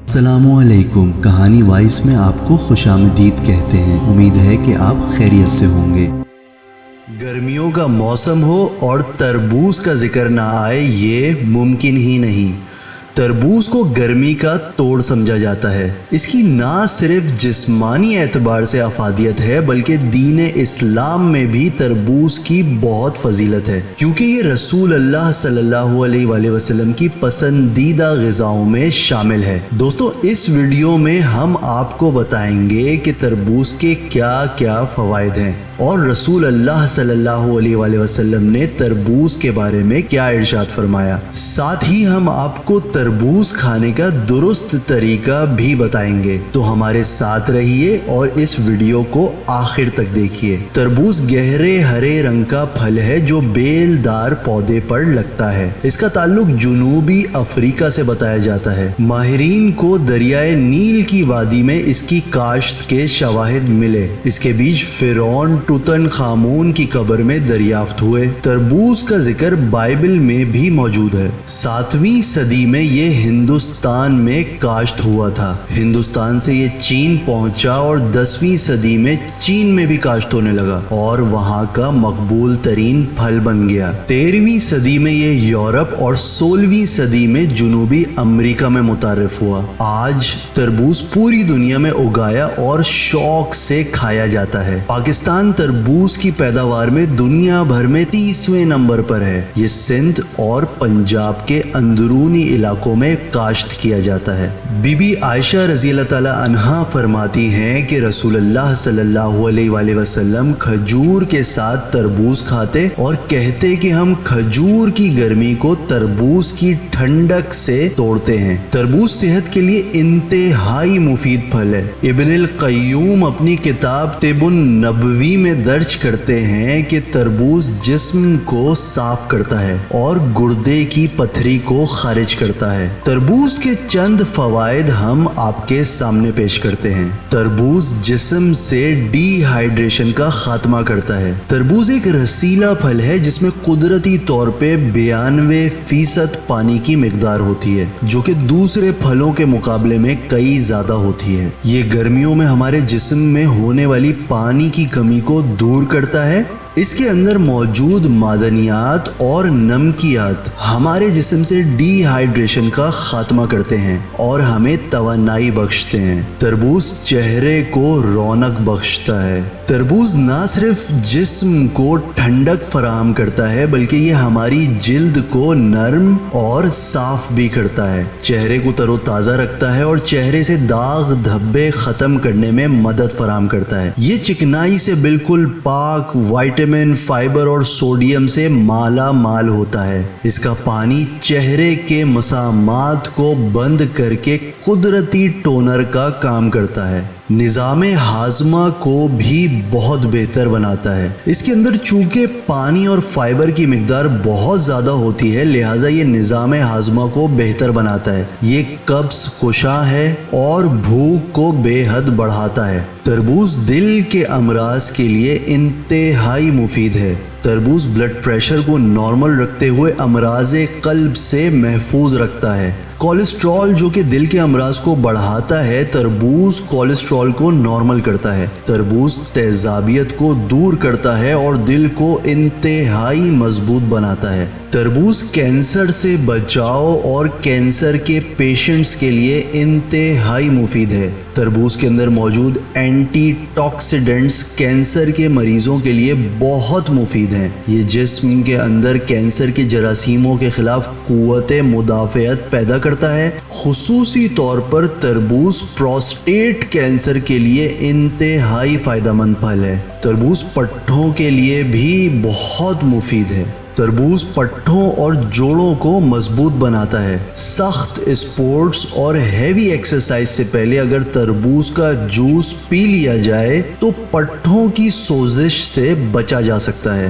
السلام علیکم، کہانی وائس میں آپ کو خوش آمدید کہتے ہیں۔ امید ہے کہ آپ خیریت سے ہوں گے۔ گرمیوں کا موسم ہو اور تربوز کا ذکر نہ آئے یہ ممکن ہی نہیں۔ تربوز کو گرمی کا توڑ سمجھا جاتا ہے۔ اس کی نہ صرف جسمانی اعتبار سے افادیت ہے بلکہ دین اسلام میں بھی تربوز کی بہت فضیلت ہے، کیونکہ یہ رسول اللہ صلی اللہ علیہ وآلہ وسلم کی پسندیدہ غذاؤں میں شامل ہے۔ دوستو، اس ویڈیو میں ہم آپ کو بتائیں گے کہ تربوز کے کیا کیا فوائد ہیں اور رسول اللہ صلی اللہ علیہ وآلہ وسلم نے تربوز کے بارے میں کیا ارشاد فرمایا۔ ساتھ ہی ہم آپ کو تربوز کھانے کا درست طریقہ بھی بتائیں گے، تو ہمارے ساتھ رہیے اور اس ویڈیو کو آخر تک دیکھیے۔ تربوز گہرے ہرے رنگ کا پھل ہے جو بیل دار پودے پر لگتا ہے۔ اس کا تعلق جنوبی افریقہ سے بتایا جاتا ہے۔ ماہرین کو دریائے نیل کی وادی میں اس کی کاشت کے شواہد ملے۔ اس کے بیج فرعون توتن خامون کی قبر میں دریافت ہوئے۔ تربوز کا ذکر بائبل میں بھی موجود ہے۔ 7ویں صدی میں یہ ہندوستان میں کاشت ہوا تھا۔ ہندوستان سے یہ چین پہنچا اور 10ویں صدی میں چین میں بھی کاشت ہونے لگا اور وہاں کا مقبول ترین پھل بن گیا۔ 13ویں صدی میں یہ یورپ اور 16ویں صدی میں جنوبی امریکہ میں متعارف ہوا۔ آج تربوز پوری دنیا میں اگایا اور شوق سے کھایا جاتا ہے۔ پاکستان تربوز کی پیداوار میں دنیا بھر میں 30ویں نمبر پر ہے۔ یہ سندھ اور پنجاب کے اندرونی علاقوں میں کاشت کیا جاتا ہے۔ بی بی عائشہ رضی اللہ تعالی عنہا فرماتی ہیں کہ رسول اللہ صلی اللہ علیہ وآلہ وسلم کھجور کے ساتھ تربوز کھاتے اور کہتے کہ ہم کھجور کی گرمی کو تربوز کی ٹھنڈک سے توڑتے ہیں۔ تربوز صحت کے لیے انتہائی مفید پھل ہے۔ ابن القیم اپنی کتاب طب النبوی میں درج کرتے ہیں کہ تربوز جسم کو صاف کرتا ہے اور گردے کی پتھری کو خارج کرتا ہے۔ تربوز کے چند فوائد ہم آپ کے سامنے پیش کرتے ہیں۔ تربوز جسم سے ڈی ہائیڈریشن کا خاتمہ کرتا ہے۔ تربوز ایک رسیلا پھل ہے جس میں قدرتی طور پہ 92% پانی کی مقدار ہوتی ہے، جو کہ دوسرے پھلوں کے مقابلے میں کئی زیادہ ہوتی ہے۔ یہ گرمیوں میں ہمارے جسم میں ہونے والی پانی کی کمی کو دور کرتا ہے۔ اس کے اندر موجود معدنیات اور نمکیات ہمارے جسم سے ڈی ہائیڈریشن کا خاتمہ کرتے ہیں اور ہمیں توانائی بخشتے ہیں۔ تربوز چہرے کو رونق بخشتا ہے۔ تربوز نہ صرف جسم کو ٹھنڈک فراہم کرتا ہے بلکہ یہ ہماری جلد کو نرم اور صاف بھی کرتا ہے، چہرے کو تر و تازہ رکھتا ہے اور چہرے سے داغ دھبے ختم کرنے میں مدد فراہم کرتا ہے۔ یہ چکنائی سے بالکل پاک، وائٹامن، فائبر اور سوڈیم سے مالا مال ہوتا ہے۔ اس کا پانی چہرے کے مسامات کو بند کر کے قدرتی ٹونر کا کام کرتا ہے۔ نظام ہاضمہ کو بھی بہت بہتر بناتا ہے۔ اس کے اندر چونکہ پانی اور فائبر کی مقدار بہت زیادہ ہوتی ہے، لہٰذا یہ نظام ہاضمہ کو بہتر بناتا ہے۔ یہ قبض کشاں ہے اور بھوک کو بے حد بڑھاتا ہے۔ تربوز دل کے امراض کے لیے انتہائی مفید ہے۔ تربوز بلڈ پریشر کو نارمل رکھتے ہوئے امراض قلب سے محفوظ رکھتا ہے۔ کولیسٹرول جو کہ دل کے امراض کو بڑھاتا ہے، تربوز کولیسٹرول کو نارمل کرتا ہے۔ تربوز تیزابیت کو دور کرتا ہے اور دل کو انتہائی مضبوط بناتا ہے۔ تربوز کینسر سے بچاؤ اور کینسر کے پیشنٹس کے لیے انتہائی مفید ہے۔ تربوز کے اندر موجود اینٹی ٹاکسیڈنٹس کینسر کے مریضوں کے لیے بہت مفید ہیں۔ یہ جسم کے اندر کینسر کے جراثیموں کے خلاف قوت مدافعت پیدا کرتا ہے۔ خصوصی طور پر تربوز پروسٹیٹ کینسر کے لیے انتہائی فائدہ مند پھل ہے۔ تربوز پٹھوں کے لیے بھی بہت مفید ہے۔ تربوز پٹھوں اور جوڑوں کو مضبوط بناتا ہے۔ سخت اسپورٹس اور ہیوی ایکسرسائز سے پہلے اگر تربوز کا جوس پی لیا جائے تو پٹھوں کی سوزش سے بچا جا سکتا ہے۔